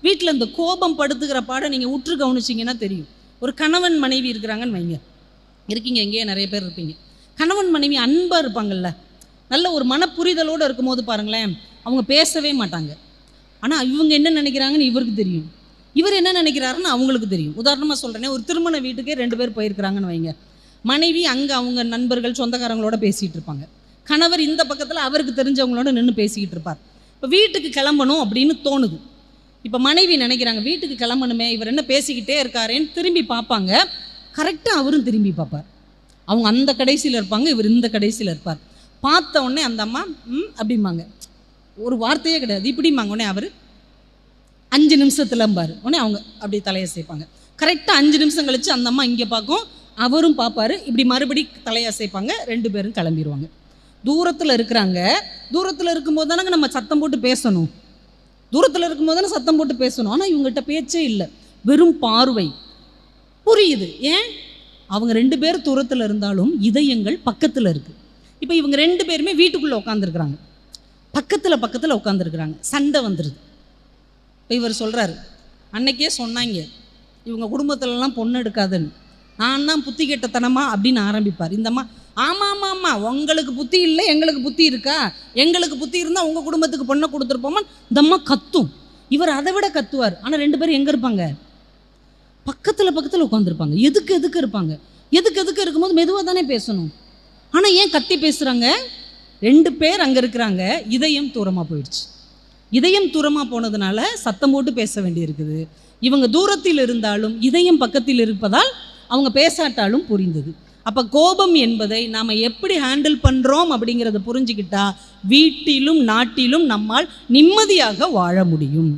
வீட்டில் இந்த கோபம் படுத்துக்கிற பாடம் நீங்கள் உற்று கவனிச்சிங்கன்னா தெரியும். ஒரு கணவன் மனைவி இருக்கிறாங்கன்னு வைங்க, இருக்கீங்க, எங்கேயே நிறைய பேர் இருப்பீங்க. கணவன் மனைவி அன்பாக இருப்பாங்கல்ல, நல்ல ஒரு மனப்புரிதலோடு இருக்கும்போது பாருங்களேன், அவங்க பேசவே மாட்டாங்க. ஆனால் இவங்க என்ன நினைக்கிறாங்கன்னு இவருக்கு தெரியும், இவர் என்ன நினைக்கிறாருன்னு அவங்களுக்கு தெரியும். உதாரணமாக சொல்கிறேனே, ஒரு திருமண வீட்டுக்கே 2 பேர் போயிருக்கிறாங்கன்னு வைங்க. மனைவி அங்கே அவங்க நண்பர்கள் சொந்தக்காரங்களோட பேசிகிட்டு இருப்பாங்க, கணவர் இந்த பக்கத்தில் அவருக்கு தெரிஞ்சவங்களோட நின்று பேசிக்கிட்டு இருப்பார். இப்போ வீட்டுக்கு கிளம்பணும் அப்படின்னு தோணுது. இப்போ மனைவி நினைக்கிறாங்க, வீட்டுக்கு கிளம்பணுமே, இவர் என்ன பேசிக்கிட்டே இருக்காரேன்னு திரும்பி பார்ப்பாங்க. கரெக்டாக அவரும் திரும்பி பார்ப்பார். அவங்க அந்த கடைசியில் இருப்பாங்க, இவர் இந்த கடைசியில் இருப்பார். பார்த்த உடனே அந்த அம்மா அப்படிம்பாங்க, ஒரு வார்த்தையே கிடையாது, இப்படிம்பாங்க. உடனே அவர் 5 நிமிஷத்துலம்பார். உடனே அவங்க அப்படி தலையை சேர்ப்பாங்க. கரெக்டாக 5 நிமிஷம் கழித்து அந்த அம்மா இங்கே பார்க்கும், அவரும் பார்ப்பார், இப்படி மறுபடி தலையை சேர்ப்பாங்க. 2 பேரும் கிளம்பிடுவாங்க. தூரத்தில் இருக்கிறாங்க. தூரத்தில் இருக்கும்போது தானங்க நம்ம சத்தம் போட்டு பேசணும், தூரத்தில் இருக்கும்போது தானே சத்தம் போட்டு பேசணும். ஆனால் இவங்ககிட்ட பேச்சே இல்லை, வெறும் பார்வை. புரியுது ஏன்? அவங்க 2 பேர் தூரத்தில் இருந்தாலும் இதயங்கள் பக்கத்தில் இருக்குது. இப்போ இவங்க 2 பேருமே வீட்டுக்குள்ளே உட்காந்துருக்குறாங்க, பக்கத்தில் உட்காந்துருக்குறாங்க. சண்டை வந்துடுது. இப்போ இவர் சொல்கிறாரு, அன்னைக்கே சொன்னாங்க இவங்க குடும்பத்துலலாம் பொண்ணு எடுக்காதுன்னு, நான் தான் புத்தி கெட்டத்தனமா அப்படின்னு ஆரம்பிப்பார். இந்தம்மா ஆமாம், உங்களுக்கு புத்தி இல்லை, எங்களுக்கு புத்தி இருக்கா? எங்களுக்கு புத்தி இருந்தால் உங்கள் குடும்பத்துக்கு பொண்ணை கொடுத்துருப்போமா? இந்தம்மா கத்தும். இவர் அதை விட கத்துவார். ஆனால் 2 பேரும் எங்கே இருப்பாங்க? பக்கத்தில் உட்காந்துருப்பாங்க. எதுக்கு இருப்பாங்க? எதுக்கு இருக்கும்போது மெதுவாக தானே பேசணும். ஆனால் ஏன் கத்தி பேசுகிறாங்க? 2 பேர் அங்கே இருக்கிறாங்க, இதயம் தூரமாக போயிடுச்சு. இதயம் தூரமாக போனதுனால சத்தம் போட்டு பேச வேண்டியிருக்குது. இவங்க தூரத்தில் இருந்தாலும் இதயம் பக்கத்தில் இருப்பதால் அவங்க பேசாட்டாலும் புரிந்தது. அப்போ கோபம் என்பதை நாம் எப்படி ஹேண்டில் பண்ணுறோம் அப்படிங்கிறத புரிஞ்சுக்கிட்டா வீட்டிலும் நாட்டிலும் நம்மால் நிம்மதியாக வாழ முடியும்.